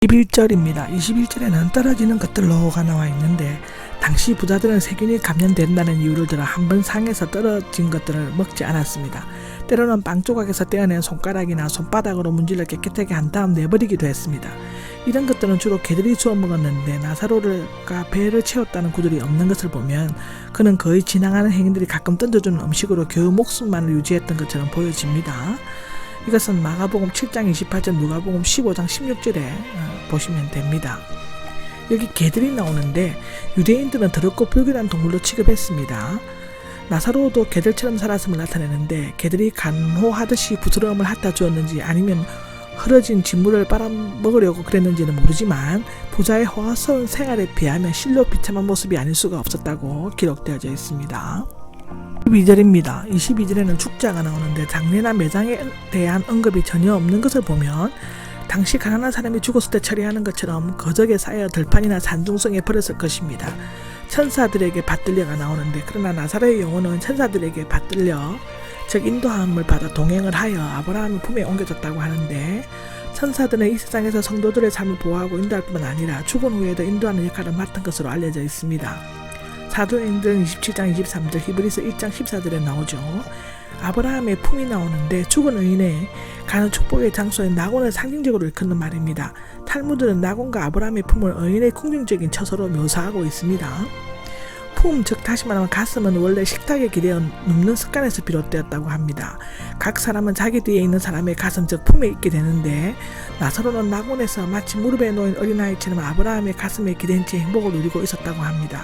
21절입니다. 21절에는 떨어지는 것들로가 나와 있는데 당시 부자들은 세균이 감염된다는 이유를 들어 한번 상에서 떨어진 것들을 먹지 않았습니다. 때로는 빵 조각에서 떼어낸 손가락이나 손바닥으로 문질러 깨끗하게 한 다음 내버리기도 했습니다. 이런 것들은 주로 개들이 주워 먹었는데 나사로가 배를 채웠다는 구절이 없는 것을 보면 그는 거의 지나가는 행인들이 가끔 던져주는 음식으로 겨우 목숨만을 유지했던 것처럼 보여집니다. 이것은 마가복음 7장 28절, 누가복음 15장 16절에 보시면 됩니다. 여기 개들이 나오는데 유대인들은 더럽고 불결한 동물로 취급했습니다. 나사로도 개들처럼 살았음을 나타내는데 개들이 간호하듯이 부스러움을 핥아 주었는지 아니면 흐러진 진물을 빨아먹으려고 그랬는지는 모르지만 부자의 호화스러운 생활에 비하면 실로 비참한 모습이 아닐 수가 없었다고 기록되어져 있습니다. 22절입니다. 22절에는 축자가 나오는데 장례나 매장에 대한 언급이 전혀 없는 것을 보면 당시 가난한 사람이 죽었을 때 처리하는 것처럼 거적에 쌓여 들판이나 산중성에 버렸을 것입니다. 천사들에게 받들려가 나오는데 그러나 나사로의 영혼은 천사들에게 받들려 즉 인도함을 받아 동행을 하여 아브라함의 품에 옮겨졌다고 하는데 천사들은 이 세상에서 성도들의 삶을 보호하고 인도할 뿐만 아니라 죽은 후에도 인도하는 역할을 맡은 것으로 알려져 있습니다. 사도행전 27장 23절, 히브리서 1장 14절에 나오죠. 아브라함의 품이 나오는데 죽은 의인의 가는 축복의 장소에 낙원을 상징적으로 일컫는 말입니다. 탈무드는 낙원과 아브라함의 품을 의인의 궁중적인 처소로 묘사하고 있습니다. 품, 즉 다시 말하면 가슴은 원래 식탁에 기대어 눕는 습관에서 비롯되었다고 합니다. 각 사람은 자기 뒤에 있는 사람의 가슴, 즉 품에 있게 되는데 나사로는 낙원에서 마치 무릎에 놓인 어린아이처럼 아브라함의 가슴에 기댄 채 행복을 누리고 있었다고 합니다.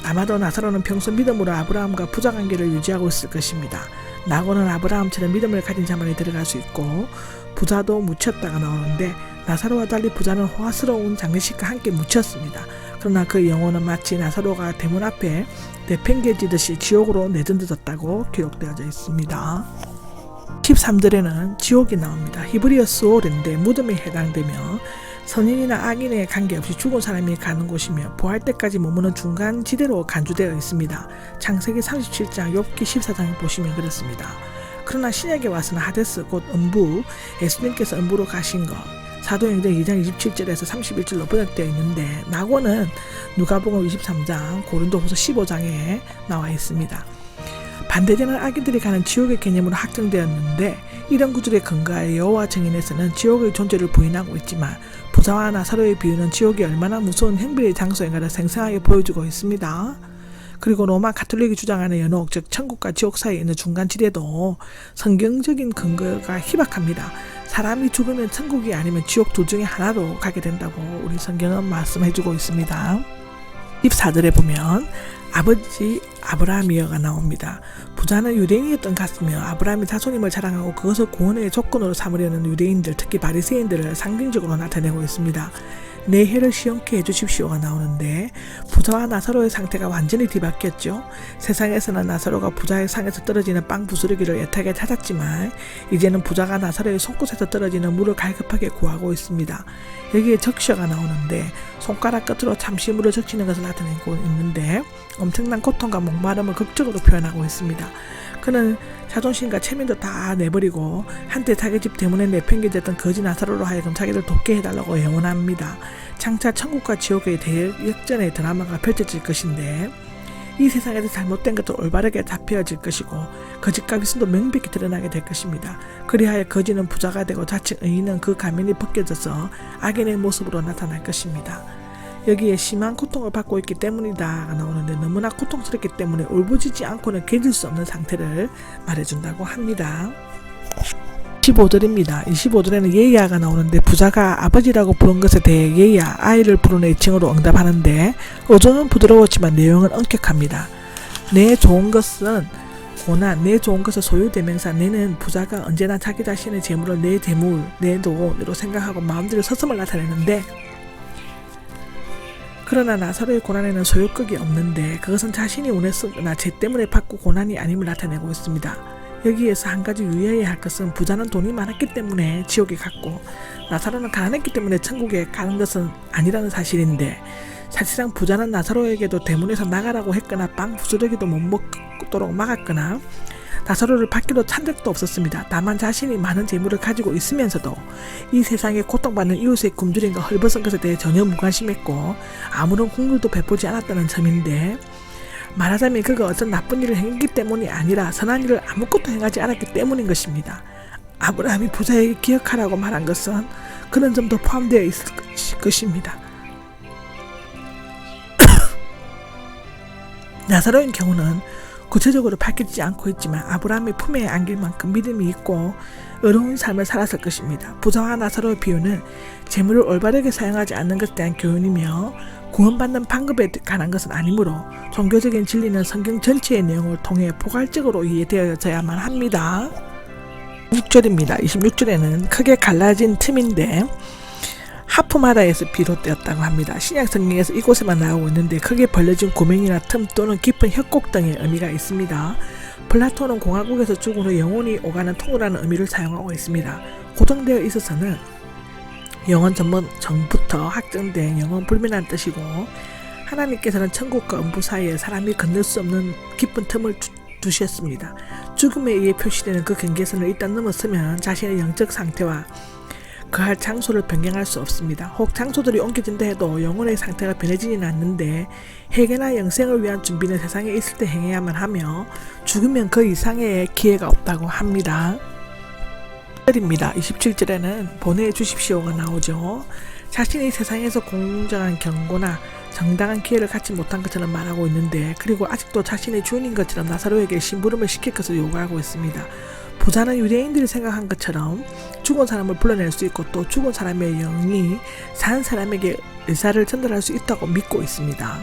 아마도 나사로는 평소 믿음으로 아브라함과 부자 관계를 유지하고 있을 것입니다. 낙원은 아브라함처럼 믿음을 가진 자만이 들어갈 수 있고 부자도 묻혔다가 나오는데 나사로와 달리 부자는 호화스러운 장례식과 함께 묻혔습니다. 그러나 그 영혼은 마치 나사로가 대문 앞에 내팽개지듯이 지옥으로 내던져졌다고 기록되어져 있습니다. 13절에는 지옥이 나옵니다. 히브리어 스올인데 무덤에 해당되며 선인이나 악인에 관계없이 죽은 사람이 가는 곳이며 부활 때까지 머무는 중간 지대로 간주되어 있습니다. 창세기 37장, 욥기 14장을 보시면 그렇습니다. 그러나 신약에 와서는 하데스 곧 음부, 예수님께서 음부로 가신 것, 사도행전 2장 27절에서 31절로 번역되어 있는데 낙원은 누가복음 23장, 고린도후서 15장에 나와 있습니다. 반대되는 악인들이 가는 지옥의 개념으로 확정되었는데 이런 구절에 근거하여 여호와 증인에서는 지옥의 존재를 부인하고 있지만 부자와 나사로의 비유는 지옥이 얼마나 무서운 행비의 장소인가를 생생하게 보여주고 있습니다. 그리고 로마 가톨릭이 주장하는 연옥, 즉 천국과 지옥 사이에 있는 중간지대도 성경적인 근거가 희박합니다. 사람이 죽으면 천국이 아니면 지옥 둘 중에 하나로 가게 된다고 우리 성경은 말씀해주고 있습니다. 14절에 보면 아버지 아브라함이여가 나옵니다. 부자는 유대인이었던 같으며 아브라함이 자손임을 자랑하고 그것을 구원의 조건으로 삼으려는 유대인들, 특히 바리새인들을 상징적으로 나타내고 있습니다. 내 해를 시원케 해주십시오가 나오는데 부자와 나사로의 상태가 완전히 뒤바뀌었죠. 세상에서는 나사로가 부자의 상에서 떨어지는 빵 부스러기를 애타게 찾았지만 이제는 부자가 나사로의 손끝에서 떨어지는 물을 갈급하게 구하고 있습니다. 여기에 적셔가 나오는데 손가락 끝으로 잠시 물을 적시는 것을 나타내고 있는데 엄청난 고통과 목마름을 극적으로 표현하고 있습니다. 그는 자존심과 체면도 다 내버리고 한때 자기 집 대문에 내팽개졌던 거지 나사로로 하여금 자기를 돕게 해달라고 애원합니다. 장차 천국과 지옥의 대역전의 드라마가 펼쳐질 것인데 이 세상에서 잘못된 것도 올바르게 잡혀질 것이고 거짓과 위선도 명백히 드러나게 될 것입니다. 그리하여 거지는 부자가 되고 자칭 의인은 그 가면이 벗겨져서 악인의 모습으로 나타날 것입니다. 여기에 심한 고통을 받고 있기 때문이다가 나오는데 너무나 고통스럽기 때문에 울부짖지 않고는 견딜 수 없는 상태를 말해준다고 합니다. 25절입니다. 25절에는 예야가 나오는데 부자가 아버지라고 부른 것에 대해 예야, 아이를 부르는 애칭으로 응답하는데 어조는 부드러웠지만 내용은 엄격합니다. 내 좋은 것은 고난, 내 좋은 것을 소유대명사, 내는 부자가 언제나 자기 자신의 재물을 내 재물, 내 돈으로 생각하고 마음대로 서슴을 나타내는데 그러나 나사로의 고난에는 소유격이 없는데 그것은 자신이 운에 쓰거나 죄 때문에 받고 고난이 아님을 나타내고 있습니다. 여기에서 한 가지 유의해야 할 것은 부자는 돈이 많았기 때문에 지옥에 갔고 나사로는 가난했기 때문에 천국에 가는 것은 아니라는 사실인데 사실상 부자는 나사로에게도 대문에서 나가라고 했거나 빵 부스러기도 못 먹도록 막았거나 나사로를 받기로 찬 적도 없었습니다. 다만 자신이 많은 재물을 가지고 있으면서도 이 세상에 고통받는 이웃의 굶주림과 헐벗은 것에 대해 전혀 무관심했고 아무런 국률도 베푸지 않았다는 점인데, 말하자면 그가 어떤 나쁜 일을 행했기 때문이 아니라 선한 일을 아무것도 행하지 않았기 때문인 것입니다. 아브라함이 부자에게 기억하라고 말한 것은 그런 점도 포함되어 있을 것입니다. 나사로의 경우는 구체적으로 밝혀지지 않고 있지만 아브라함의 품에 안길 만큼 믿음이 있고 의로운 삶을 살았을 것입니다. 부자와 나사로의 비유는 재물을 올바르게 사용하지 않는 것에 대한 교훈이며 구원받는 방법에 관한 것은 아니므로 종교적인 진리는 성경 전체의 내용을 통해 포괄적으로 이해되어져야만 합니다. 6절입니다. 26절에는 크게 갈라진 틈인데 하프마다에서 비롯되었다고 합니다. 신약 성경에서 이곳에만 나오고 있는데 크게 벌려진 구멍이나 틈 또는 깊은 협곡 등의 의미가 있습니다. 플라톤은 공화국에서 죽은 후 영혼이 오가는 통로라는 의미를 사용하고 있습니다. 고정되어 있어서는 영원 전부터 확정된 영원 불멸한 뜻이고, 하나님께서는 천국과 음부 사이에 사람이 건널 수 없는 깊은 틈을 두셨습니다. 죽음에 의해 표시되는 그 경계선을 일단 넘어서면 자신의 영적 상태와 그할 장소를 변경할 수 없습니다. 혹 장소들이 옮겨진다 해도 영혼의 상태가 변해지지는 않는데 회개나 영생을 위한 준비는 세상에 있을 때 행해야만 하며 죽으면 그 이상의 기회가 없다고 합니다. 27절에는 보내주십시오가 나오죠. 자신이 세상에서 공정한 경고나 정당한 기회를 갖지 못한 것처럼 말하고 있는데, 그리고 아직도 자신의 주인인 것처럼 나사로에게 심부름을 시킬 것을 요구하고 있습니다. 부자는 유대인들이 생각한 것처럼 죽은 사람을 불러낼 수 있고 또 죽은 사람의 영이 산 사람에게 의사를 전달할 수 있다고 믿고 있습니다.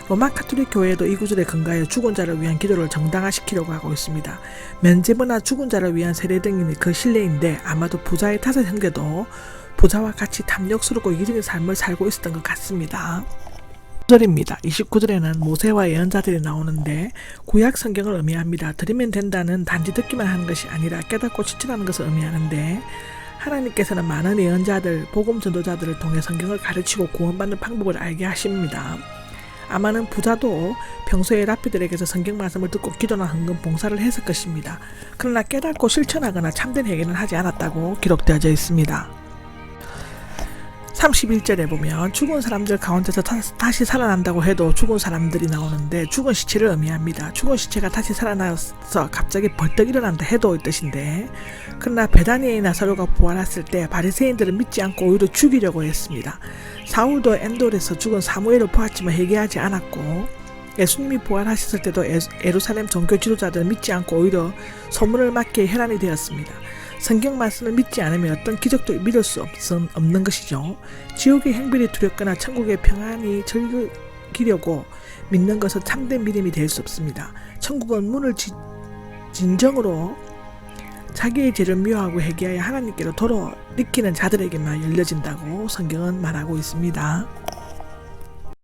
로마 가톨릭 교회도 이 구절에 근거하여 죽은 자를 위한 기도를 정당화시키려고 하고 있습니다. 면제부나 죽은 자를 위한 세례 등이 그 신뢰인데, 아마도 부자의 5 형제도 부자와 같이 탐욕스럽고 이기적인 삶을 살고 있었던 것 같습니다. 9절입니다. 29절에는 모세와 예언자들이 나오는데 구약 성경을 의미합니다. 들으면 된다는 단지 듣기만 하는 것이 아니라 깨닫고 실천하는 것을 의미하는데, 하나님께서는 많은 예언자들, 복음 전도자들을 통해 성경을 가르치고 구원받는 방법을 알게 하십니다. 아마는 부자도 평소에 랍비들에게서 성경 말씀을 듣고 기도나 헌금, 봉사를 했을 것입니다. 그러나 깨닫고 실천하거나 참된 회개는 하지 않았다고 기록되어져 있습니다. 31절에 보면 죽은 사람들 가운데서 다시 살아난다고 해도 죽은 사람들이 나오는데 죽은 시체를 의미합니다. 죽은 시체가 다시 살아나서 갑자기 벌떡 일어난다 해도 이 뜻인데, 그러나 베다니의 나사로가 부활했을 때 바리새인들은 믿지 않고 오히려 죽이려고 했습니다. 사울도 엔돌에서 죽은 사무엘을 보았지만 회개하지 않았고, 예수님이 부활하셨을 때도 예루살렘 종교 지도자들은 믿지 않고 오히려 소문을 맡기에 혈안이 되었습니다. 성경 말씀을 믿지 않으면 어떤 기적도 믿을 수 없는 것이죠. 지옥의 행벌이 두렵거나 천국의 평안이 즐기려고 믿는 것은 참된 믿음이 될 수 없습니다. 천국은 문을 진정으로 자기의 죄를 미워하고 회개하여 하나님께로 돌아리키는 자들에게만 열려진다고 성경은 말하고 있습니다.